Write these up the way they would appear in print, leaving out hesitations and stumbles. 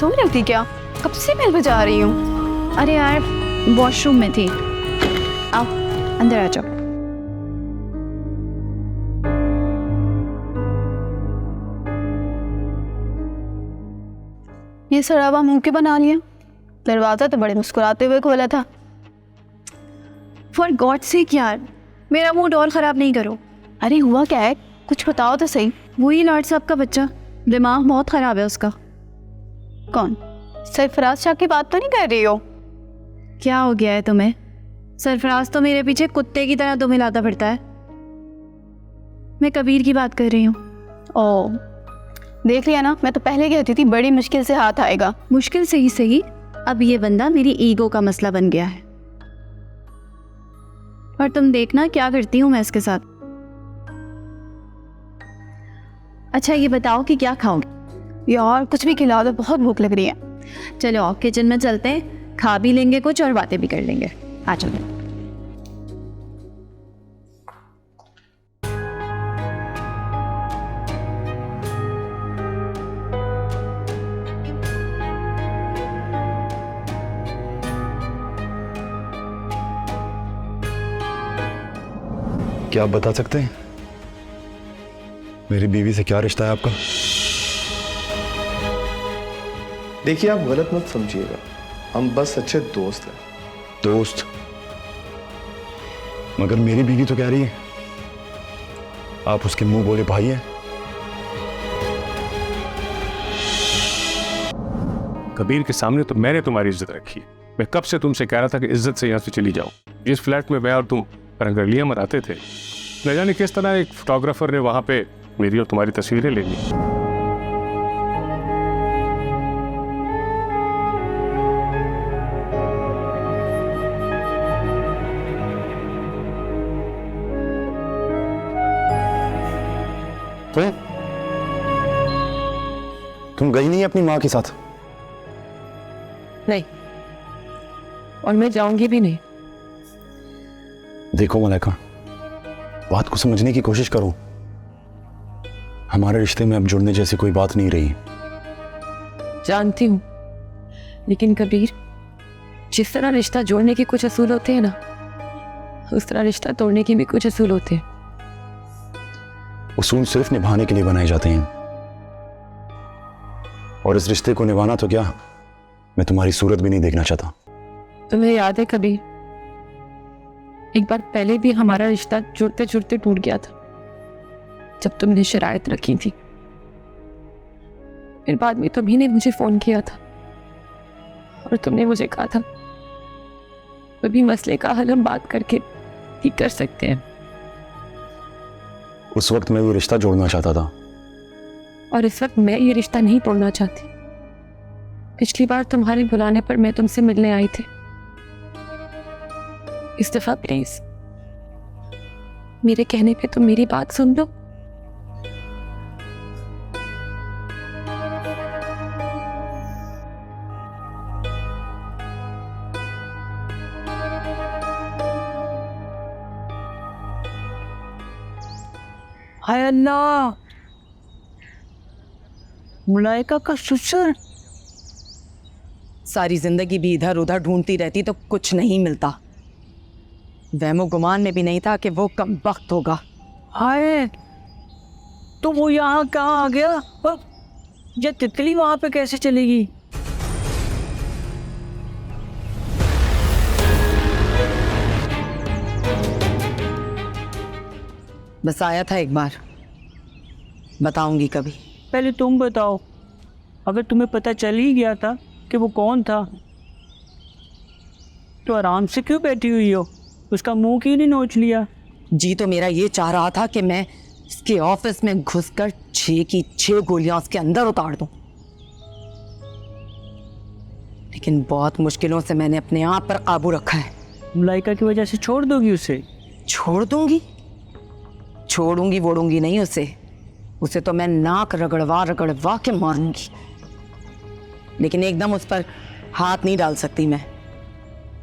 सो रही थी क्या? कब से बेल बजा रही हूँ? अरे यार वॉशरूम में थी। आओ अंदर आ जाओ। ये सड़ावा मुंह के बना लिया। दरवाजा तो बड़े मुस्कुराते हुए खोला था। फॉर गॉड सेक यार, मेरा मूड और ख़राब नहीं करो। अरे हुआ क्या है? कुछ बताओ तो सही। वही लॉर्ड साहब का बच्चा, दिमाग बहुत ख़राब है उसका। कौन? सरफराज शाह की बात तो नहीं कर रही हो? क्या हो गया है तुम्हें? सरफराज तो मेरे पीछे कुत्ते की तरह तुम्हें लाता फिरता है। मैं कबीर की बात कर रही हूँ। ओ, देख लिया ना, मैं तो पहले कहती थी बड़ी मुश्किल से हाथ आएगा। मुश्किल से ही सही, अब ये बंदा मेरी ईगो का मसला बन गया है। और तुम देखना क्या करती हूँ मैं इसके साथ। अच्छा ये बताओ कि क्या खाओगे? यार कुछ भी खिला दो, बहुत भूख लग रही है। चलो आओ किचन में चलते हैं, खा भी लेंगे कुछ और बातें भी कर लेंगे। आ चलो। क्या आप बता सकते हैं मेरी बीवी से क्या रिश्ता है आपका? देखिए आप गलत मत समझिएगा, हम बस अच्छे दोस्त हैं। दोस्त? मगर मेरी बीवी तो कह रही है आप उसके मुंह बोले भाई हैं। कबीर के सामने तो मैंने तुम्हारी इज्जत रखी है। मैं कब से तुमसे कह रहा था कि इज्जत से यहाँ से चली जाओ। जिस फ्लैट में मैं और तुम रंगरलियां मनाते थे, न जाने किस तरह एक फोटोग्राफर ने वहां पे मेरी और तुम्हारी तस्वीरें ले ली। तुम गई नहीं अपनी माँ के साथ? नहीं, और मैं जाऊंगी भी नहीं। देखो मलाइका, बात को समझने की कोशिश करो। हमारे रिश्ते में अब जुड़ने जैसी कोई बात नहीं रही। जानती हूं, लेकिन कबीर, जिस तरह रिश्ता जोड़ने के कुछ असूल होते हैं ना, उस तरह रिश्ता तोड़ने के भी कुछ असूल होते हैं। उसूल सिर्फ निभाने के लिए बनाए जाते हैं, और इस रिश्ते को निभाना तो क्या, मैं तुम्हारी सूरत भी नहीं देखना चाहता। तुम्हें याद है कबीर, एक बार पहले भी हमारा रिश्ता जुड़ते जुड़ते टूट गया था, जब तुमने शरायत रखी थी। फिर बाद में तुम्ही ने मुझे फोन किया था और तुमने मुझे कहा था अभी मसले का हल हम बात करके ठीक कर सकते हैं। उस वक्त मैं ये रिश्ता जोड़ना चाहता था, और इस वक्त मैं ये रिश्ता नहीं तोड़ना चाहती। पिछली बार तुम्हारे बुलाने पर मैं तुमसे मिलने आई थी। इस दफा प्लीज मेरे कहने पे तुम मेरी बात सुन लो। हाय अल्लाह, मुलाइका का ससुर। सारी जिंदगी भी इधर उधर ढूंढती रहती तो कुछ नहीं मिलता। वहमो गुमान में भी नहीं था कि वो कम वक्त होगा। हाय, तो वो यहाँ कहाँ आ गया? और ये तितली वहाँ पे कैसे चलेगी? बस आया था एक बार, बताऊंगी कभी। पहले तुम बताओ, अगर तुम्हें पता चल ही गया था कि वो कौन था, तो आराम से क्यों बैठी हुई हो? उसका मुंह क्यों नहीं नोच लिया? जी तो मेरा ये चाह रहा था कि मैं इसके ऑफिस में घुसकर 6 की 6 गोलियां उसके अंदर उतार दूं, लेकिन बहुत मुश्किलों से मैंने अपने आप पर काबू रखा है। मुलाइका की वजह से छोड़ दोगी उसे? छोड़ दूंगी? छोड़ूंगी वोड़ूंगी नहीं उसे तो मैं नाक रगड़वा रगड़वा के मारूंगी, लेकिन एकदम उस पर हाथ नहीं डाल सकती मैं।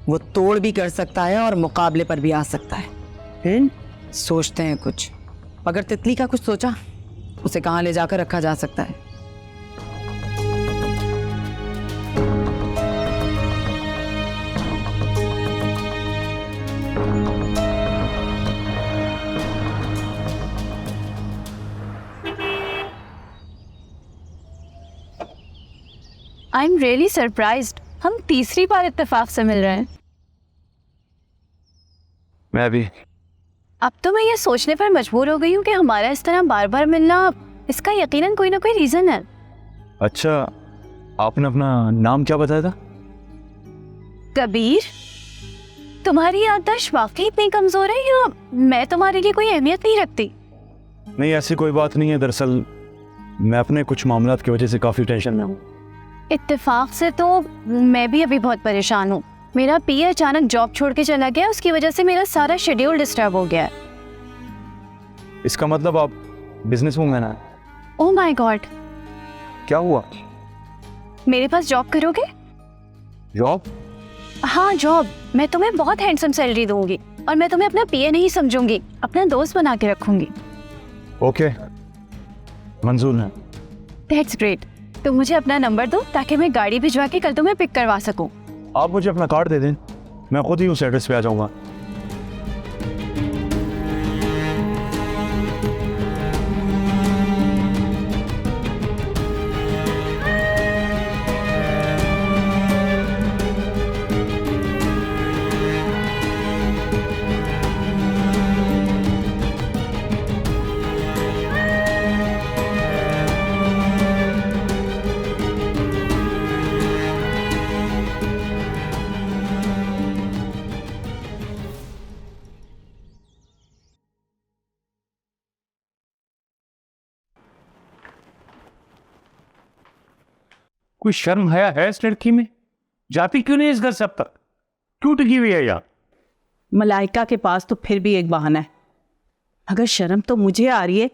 वो तोड़ भी कर सकता है और मुकाबले पर भी आ सकता है। फिर सोचते हैं कुछ। अगर तितली का कुछ सोचा, उसे कहाँ ले जाकर रखा जा सकता है? आई एम रियली सरप्राइज्ड, हम तीसरी बार इत्तेफाक से मिल रहे हैं। मैं भी। अब तो मैं ये सोचने पर मजबूर हो गई हूँ कि हमारा इस तरह बार बार मिलना, इसका यकीनन कोई ना कोई रीज़न है। अच्छा, आपने अपना नाम क्या बताया था? कबीर, तुम्हारी याददाश्त वाकई इतनी कमज़ोर है या मैं तुम्हारे लिए कोई अहमियत नहीं रखती? नहीं, ऐसी कोई बात नहीं है। दरअसल मैं अपने कुछ मामलात की वजह से काफ़ी टेंशन में हूँ। इत्तेफाक से तो मैं भी अभी बहुत परेशान हूँ। मेरा पीए अचानक जॉब छोड़ के चला गया, उसकी वजह से मेरा सारा शेड्यूल डिस्टर्ब हो गया है। इसका मतलब आप बिजनेस वूमेन हैं? ओह माय गॉड, क्या हुआ? मेरे पास जॉब करोगे? जॉब? हाँ जॉब। मैं तुम्हें बहुत हैंडसम सैलरी दूंगी और मैं तुम्हें अपना पीए नहीं समझूंगी, अपना दोस्त बना के रखूंगी। ओके, मंजूर है। That's great. तुम मुझे अपना नंबर दो ताकि मैं गाड़ी भिजवा के कल तुम्हें पिक करवा सकूं। आप मुझे अपना कार्ड दे दें, मैं खुद ही उस एड्रेस पे आ जाऊंगा। कोई शर्म हया है इस लड़की में? जाती क्यों नहीं इस घर से अब तक? क्यों टिकी हुई है यहाँ? मलाइका के पास तो फिर भी एक बहाना है। अगर शर्म तो मुझे आ रही है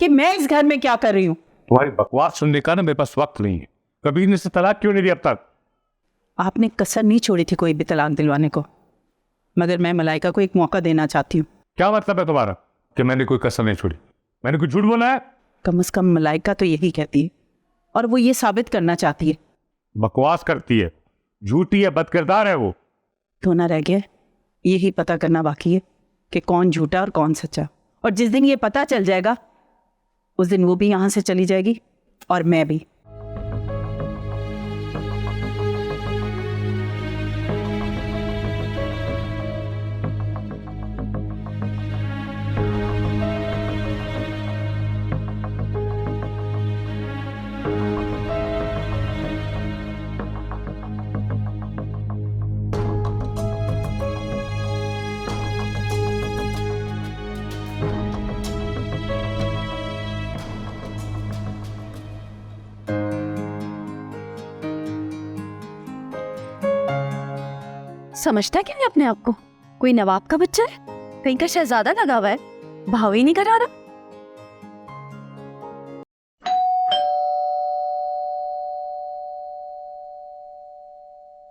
कि मैं इस घर में क्या कर रही हूँ। तुम्हारी बकवास सुनने का ना मेरे पास वक्त नहीं है। कबीर ने से तलाक क्यों नहीं दी अब तक? आपने कसर नहीं छोड़ी थी कोई भी तलाक दिलवाने को, मगर मैं मलाइका को एक मौका देना चाहती हूँ। क्या मतलब है तुम्हारा कि मैंने कोई कसर नहीं छोड़ी? मैंने कुछ झूठ बोला है? कम से कम मलाइका तो यही कहती है और वो ये साबित करना चाहती है। बकवास करती है, झूठी है, बदकिरदार है वो। तो ना रह गया, यही पता करना बाकी है कि कौन झूठा और कौन सच्चा। और जिस दिन ये पता चल जाएगा उस दिन वो भी यहाँ से चली जाएगी और मैं भी। समझता क्या है अपने आप को? कोई नवाब का बच्चा है, कहीं का शहजादा लगा हुआ है, भाव ही नहीं करा रहा।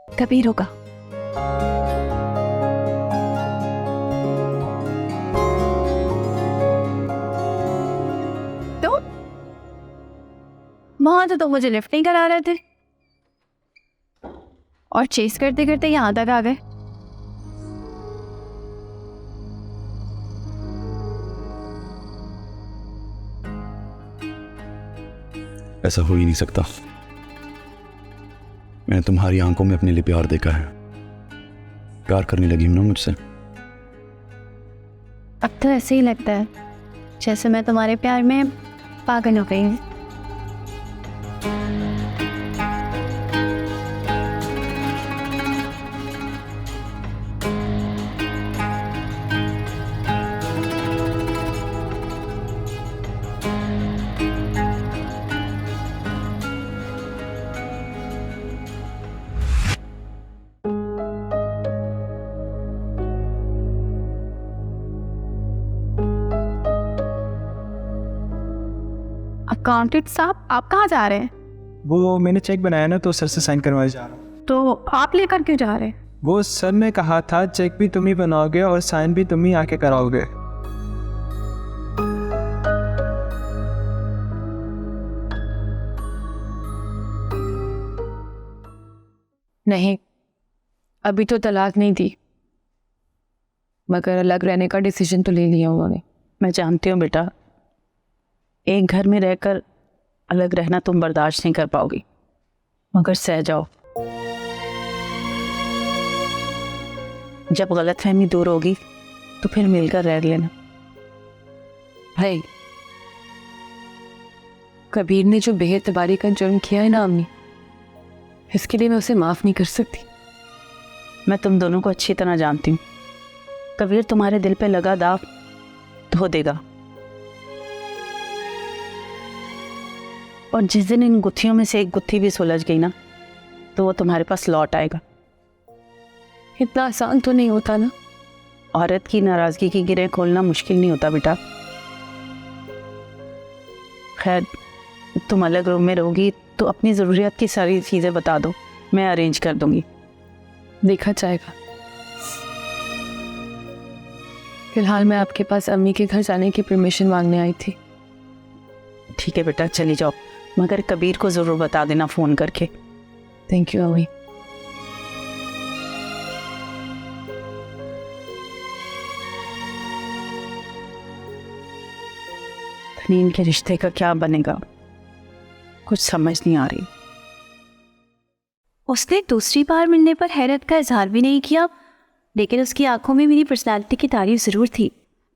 कबीर होगा। तो वहां तो तुम मुझे लिफ्ट नहीं करा रहे थे और चेस करते करते यहाँ तक आ गए। ऐसा हो ही नहीं सकता। मैंने तुम्हारी आंखों में अपने लिए प्यार देखा है। प्यार करने लगी हूं ना मुझसे। अब तो ऐसे ही लगता है जैसे मैं तुम्हारे प्यार में पागल हो गई हूँ। अकाउंटेंट साहब, आप कहाँ जा रहे हैं? वो मैंने चेक बनाया ना, तो सर से साइन करवाने जा रहा हूँ। तो आप लेकर क्यों जा रहे हैं? वो सर ने कहा था चेक भी तुम ही बनाओगे और साइन भी तुम ही आके कराओगे। नहीं, अभी तो तलाक नहीं दी, मगर अलग रहने का डिसीजन तो ले लिया उन्होंने। मैं जानती हूँ बेटा, एक घर में रहकर अलग रहना तुम बर्दाश्त नहीं कर पाओगी, मगर सह जाओ। जब गलतफहमी दूर होगी तो फिर मिलकर रह लेना। भाई, कबीर ने जो बेएतबारी का जुर्म किया है ना अम्मी, इसके लिए मैं उसे माफ नहीं कर सकती। मैं तुम दोनों को अच्छी तरह जानती हूँ। कबीर तुम्हारे दिल पे लगा दाग धो देगा, और जिस दिन इन गुत्थियों में से एक गुत्थी भी सुलझ गई ना, तो वो तुम्हारे पास लौट आएगा। इतना आसान तो नहीं होता ना। औरत की नाराजगी की गिरें खोलना मुश्किल नहीं होता बेटा। खैर, तुम अलग रूम में रहोगी तो अपनी ज़रूरियात की सारी चीज़ें बता दो, मैं अरेंज कर दूंगी। देखा जाएगा। फिलहाल मैं आपके पास अम्मी के घर जाने की परमिशन मांगने आई थी। ठीक है बेटा, चली जाओ, मगर कबीर को ज़रूर बता देना फ़ोन करके। थैंक यू अम्मी। तनीन के रिश्ते का क्या बनेगा, कुछ समझ नहीं आ रही। उसने दूसरी बार मिलने पर हैरत का इजहार भी नहीं किया, लेकिन उसकी आंखों में मेरी पर्सनालिटी की तारीफ ज़रूर थी।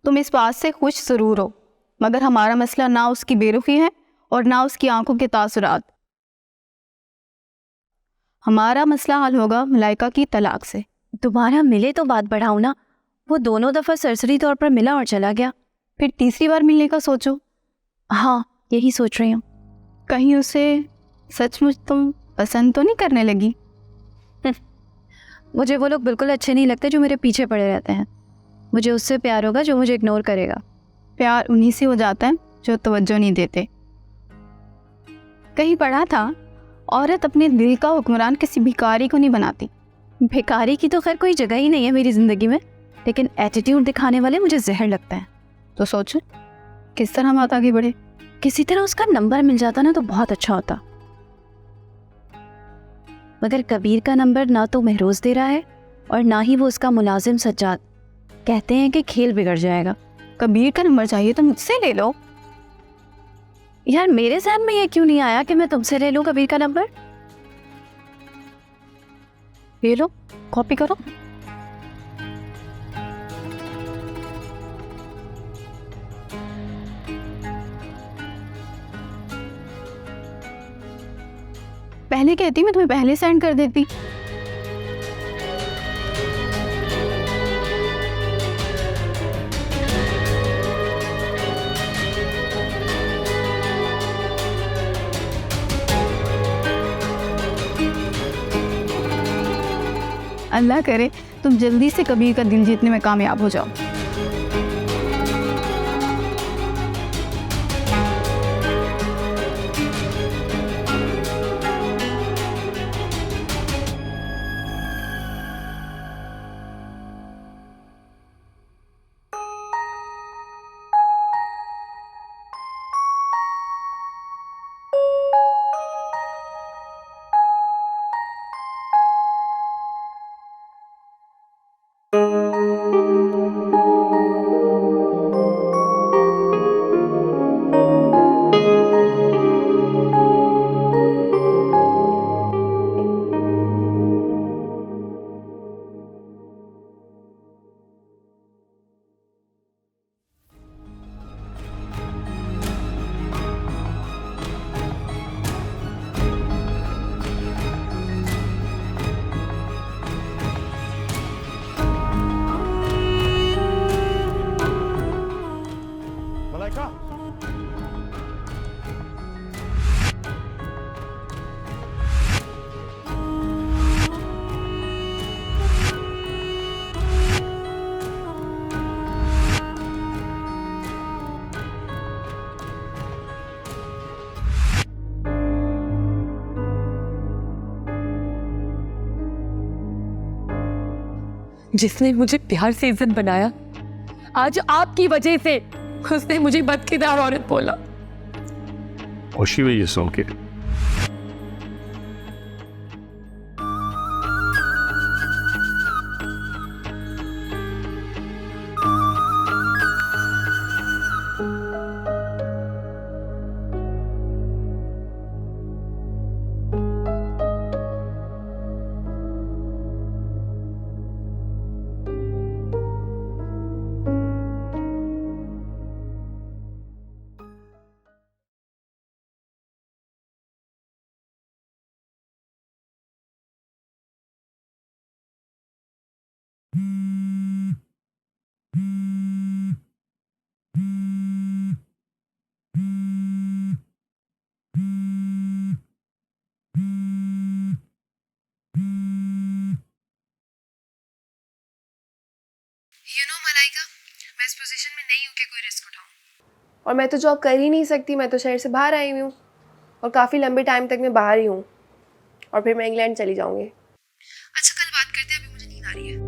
तुम इस बात से खुश ज़रूर हो, मगर हमारा मसला ना उसकी बेरुखी है और ना उसकी आंखों के तासुरात। हमारा मसला हल होगा मलाइका की तलाक से। दोबारा मिले तो बात बढ़ाओ ना। वो दोनों दफ़ा सरसरी तौर पर मिला और चला गया। फिर तीसरी बार मिलने का सोचो। हाँ, यही सोच रही हूँ। कहीं उसे सचमुच तुम पसंद तो नहीं करने लगी? मुझे वो लोग बिल्कुल अच्छे नहीं लगते जो मेरे पीछे पड़े रहते हैं। मुझे उससे प्यार होगा जो मुझे इग्नोर करेगा। प्यार उन्हीं से हो जाता है जो तवज्जो नहीं देते। कहीं पढ़ा था, औरत अपने दिल का हुक्मरान किसी भिखारी को नहीं बनाती। भिखारी की तो खैर कोई जगह ही नहीं है मेरी ज़िंदगी में, लेकिन एटीट्यूड दिखाने वाले मुझे जहर लगता है। तो सोचो किस तरह बात आगे बढ़े। किसी तरह उसका नंबर मिल जाता ना तो बहुत अच्छा होता, मगर कबीर का नंबर ना तो महरोज दे रहा है और ना ही वो उसका मुलाजिम सज्जाद। कहते हैं कि खेल बिगड़ जाएगा। कबीर का नंबर चाहिए तो मुझसे ले लो। यार, मेरे ज़हन में ये क्यों नहीं आया कि मैं तुमसे ले लूं कबीर का नंबर? ले लो, कॉपी करो। पहले कहती मैं तुम्हें पहले सेंड कर देती। अल्लाह करे तुम जल्दी से कबीर का दिल जीतने में कामयाब हो जाओ। जिसने मुझे प्यार से इज्जत बनाया, आज आपकी वजह से उसने मुझे बदकिरदार औरत बोला। खुशी हुई ये सुन के। मैं इस पोजीशन में नहीं हूँ कि कोई रिस्क उठाऊँ। और मैं तो जॉब कर ही नहीं सकती, मैं तो शहर से बाहर आई हुई हूँ और काफ़ी लंबे टाइम तक मैं बाहर ही हूँ और फिर मैं इंग्लैंड चली जाऊँगी। अच्छा कल बात करते हैं, अभी मुझे नींद आ रही है।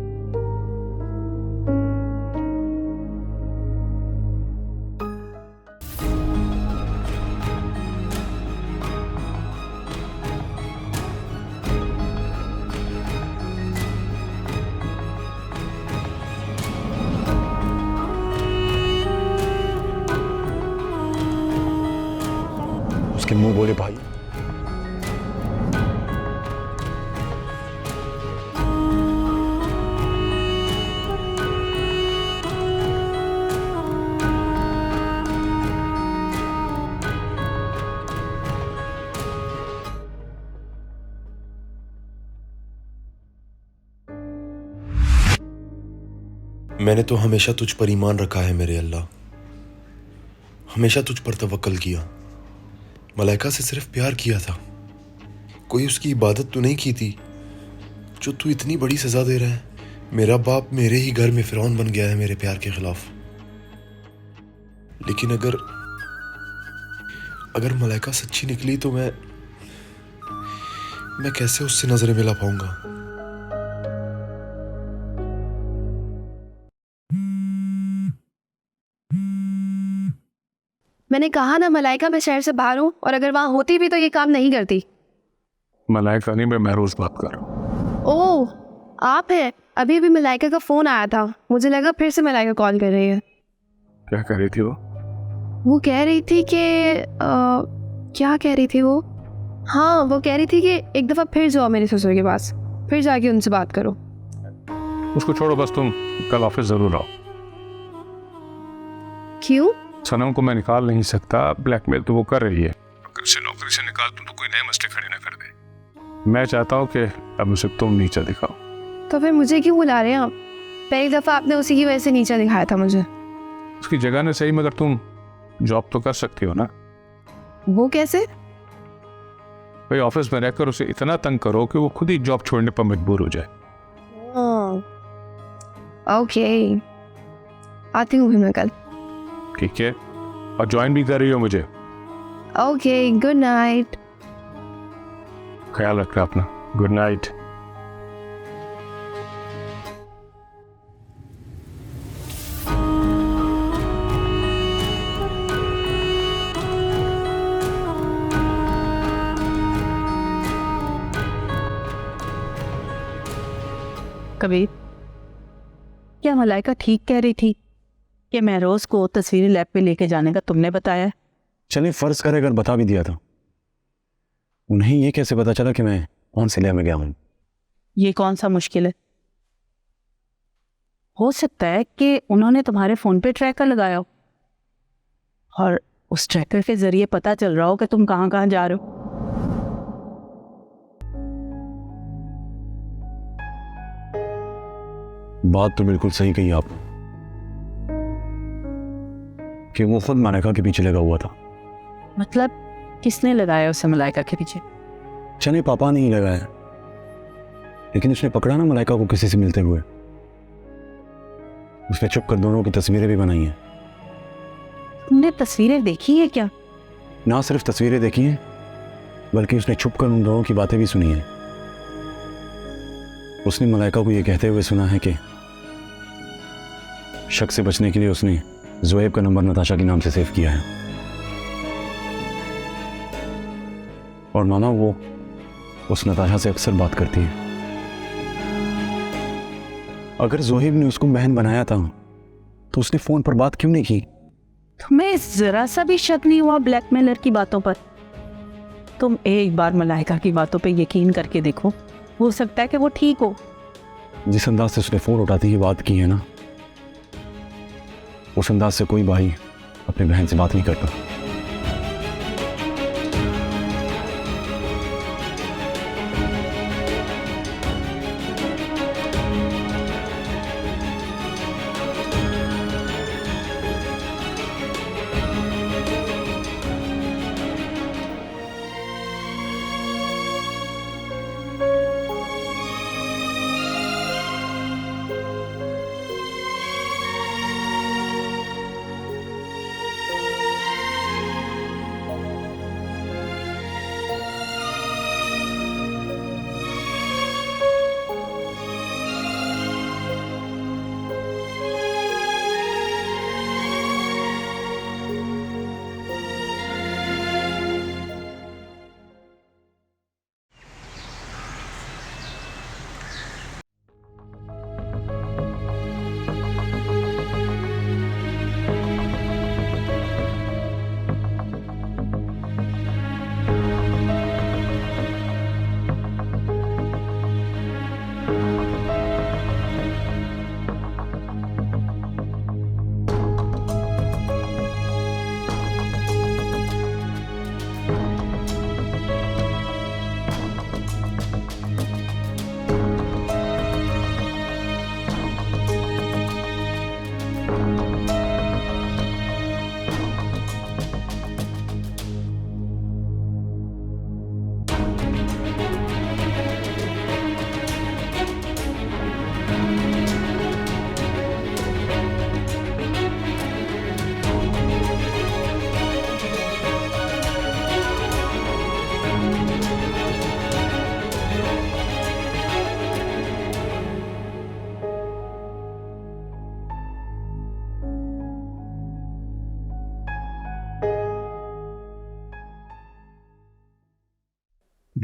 उसके मुंह बोले भाई। मैंने तो हमेशा तुझ पर ईमान रखा है मेरे अल्लाह, हमेशा तुझ पर तवक्कल किया। मलाइका से सिर्फ प्यार किया था, कोई उसकी इबादत तो नहीं की थी जो तू इतनी बड़ी सजा दे रहा है। मेरा बाप मेरे ही घर में फिरौन बन गया है मेरे प्यार के खिलाफ। लेकिन अगर मलाइका सच्ची निकली तो मैं कैसे उससे नजरें मिला पाऊंगा। मैंने कहा ना मलाइका, मैं शहर से बाहर हूँ और अगर वहाँ होती भी तो ये काम नहीं करती। मलाइका नहीं, मैं महरोज बात कर रहा हूँ। ओह आप है? अभी अभी मलाइका का फ़ोन आया था, मुझे लगा फिर से मलाइका कॉल कर रही है। क्या कर रही थी वो कह रही थी कि क्या कह रही थी वो? हाँ वो कह रही थी कि एक दफ़ा फिर जाओ मेरे ससुर के पास, फिर जाके उनसे बात करो। उसको छोड़ो, बस तुम कल ऑफिस जरूर आओ। क्यों? सनम को मैं निकाल नहीं सकता, ब्लैकमेल तो वो कर रही है। अगर उसे नौकरी से निकाल दूं तो कोई नए मसले खड़े ना कर दे। मैं चाहता हूँ कि अब उसे तुम नीचा दिखाओ। तो फिर मुझे क्यों बुला रहे हैं आप? पहली दफ़ा आपने उसी की वजह से नीचा दिखाया था मुझे। उसकी जगह ने सही, मगर तुम जॉब तो कर सकती हो ना। वो कैसे? भाई ऑफिस में रहकर उसे इतना तंग करो कि वो खुद ही जॉब छोड़ने पर मजबूर हो जाए। ओके आती हूँ फिर मैं कल। ठीक है, और ज्वाइन भी कर रही हो मुझे। Okay good night. ख्याल रखना अपना। Good night. कबीर, क्या मलाइका ठीक कह रही थी कि महरोज को तस्वीरें लैब पे लेके जाने का तुमने बताया? चले फर्ज करे अगर बता भी दिया था, उन्हें ये कैसे पता चला कि मैं कौन से लैब में गया हूं? ये कौन सा मुश्किल है? हो सकता है कि उन्होंने तुम्हारे फोन पे ट्रैकर लगाया हो और उस ट्रैकर के जरिए पता चल रहा हो कि तुम कहाँ कहाँ जा रहे हो। बात तो बिल्कुल सही कही आपने कि वो खुद मलाइका के पीछे लगा हुआ था। मतलब किसने लगाया उसे मलाइका के पीछे? चले पापा नहीं लगाया, लेकिन उसने पकड़ा ना मलाइका को किसी से मिलते हुए। उसने चुप कर दोनों की तस्वीरें भी बनाई हैं। तुमने तस्वीरें देखी है क्या? ना सिर्फ तस्वीरें देखी हैं, बल्कि उसने छुप कर उन दोनों की बातें भी सुनी हैं। उसने मलाइका को यह कहते हुए सुना है कि शक से बचने के लिए उसने ज़ोएब का नंबर नताशा के नाम से सेव किया है, और मामा वो उस नताशा से अक्सर बात करती है। अगर ज़ोएब ने उसको बहन बनाया था तो उसने फोन पर बात क्यों नहीं की? तुम्हें जरा सा भी शक नहीं हुआ ब्लैकमेलर की बातों पर? तुम एक बार मलाइका की बातों पे यकीन करके देखो, हो सकता है कि वो ठीक हो। जिस अंदाज से उसने फोन उठाते ही बात की है ना, उस अंदाज से कोई भाई अपनी बहन से बात नहीं करता।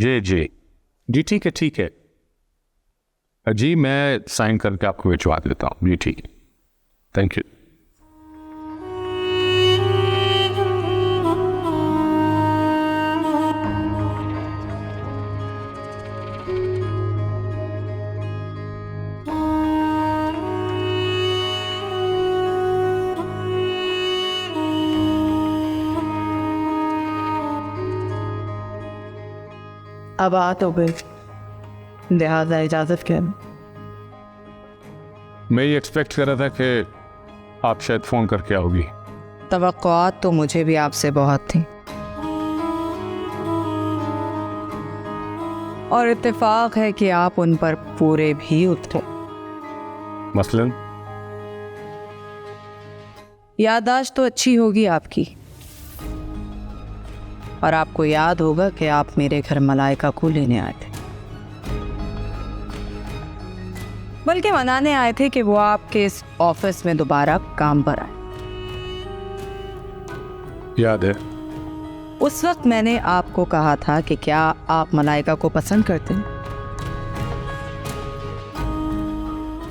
जी जी जी, ठीक है ठीक है जी, मैं साइन करके आपको भिजवा देता हूँ जी। ठीक है, थैंक यू। अब आ तो गए, लिहाजा इजाजत के। मैं ये एक्सपेक्ट कर रहा था कि आप शायद फ़ोन करके आओगी। तवक्कुआत तो मुझे भी आपसे बहुत थी, और इत्तेफाक है कि आप उन पर पूरे भी उतरे। मसलन याददाश्त तो अच्छी होगी आपकी, और आपको याद होगा कि आप मेरे घर मलाइका को लेने आए थे, बल्कि मनाने आए थे कि वो आपके इस ऑफिस में दोबारा काम पर आए। याद है? उस वक्त मैंने आपको कहा था कि क्या आप मलाइका को पसंद करते हैं,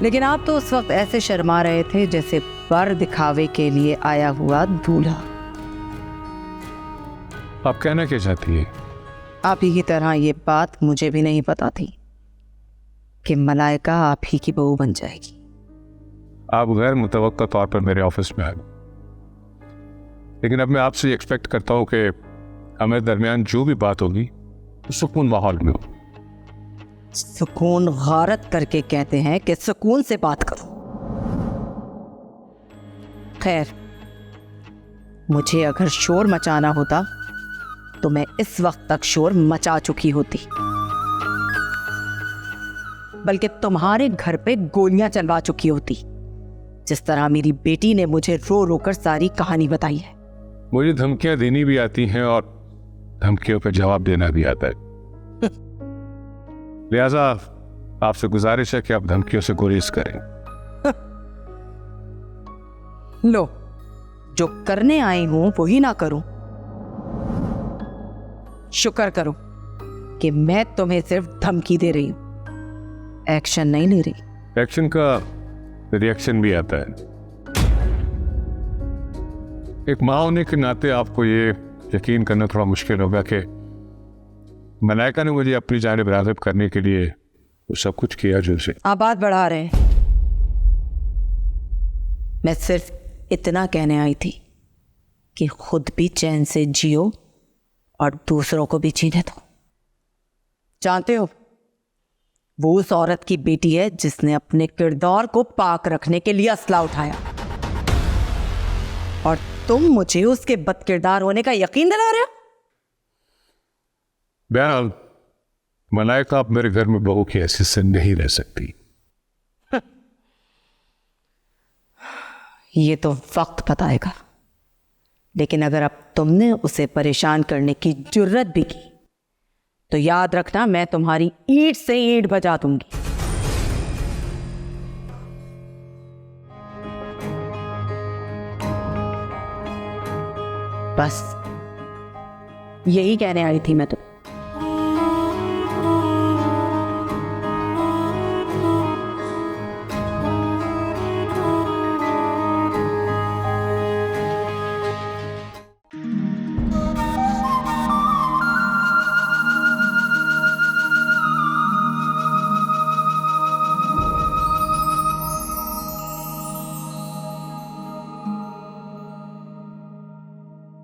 लेकिन आप तो उस वक्त ऐसे शर्मा रहे थे जैसे बर दिखावे के लिए आया हुआ दूल्हा। आप कहना क्या चाहती है? आप ही की तरह ये बात मुझे भी नहीं पता थी कि मलाइका आप ही की बहू बन जाएगी। आप गैर मुतवक्का तौर पर मेरे ऑफिस में आए, लेकिन अब मैं आपसे एक्सपेक्ट करता हूँ कि हमें दरमियान जो भी बात होगी तो सुकून माहौल में हो। सुकून गारत करके कहते हैं कि सुकून से बात करो। खैर, मुझे अगर शोर मचाना होता तो मैं इस वक्त तक शोर मचा चुकी होती, बल्कि तुम्हारे घर पे गोलियां चलवा चुकी होती, जिस तरह मेरी बेटी ने मुझे रो रो कर सारी कहानी बताई है। मुझे धमकियां देनी भी आती हैं और धमकियों पे जवाब देना भी आता है। लिहाजा आपसे गुजारिश है कि आप धमकियों से गुरेज करें। लो, जो करने आई हूं वही ना करूं। शुक्र करो कि मैं तुम्हें सिर्फ धमकी दे रही हूं, एक्शन नहीं ले रही। एक्शन का रिएक्शन भी आता है। एक माँ होने के नाते आपको ये यकीन करना थोड़ा मुश्किल होगा कि मलाइका ने मुझे अपनी जानिब राग़िब करने के लिए वो सब कुछ किया जो उसे। आप बात बढ़ा रहे हैं। मैं सिर्फ इतना कहने आई थी कि खुद भी चैन से जियो और दूसरों को भी जीने दो। जानते हो, वो उस औरत की बेटी है जिसने अपने किरदार को पाक रखने के लिए असला उठाया, और तुम मुझे उसके बदकिरदार होने का यकीन दिला रहे हो। बहरहाल, मलाइका आप मेरे घर में बहू की हैसियत से नहीं रह सकती। ये तो वक्त बताएगा, लेकिन अगर अब तुमने उसे परेशान करने की जुर्रत भी की तो याद रखना, मैं तुम्हारी ईंट से ईंट बजा दूंगी। बस यही कहने आई थी मैं तो।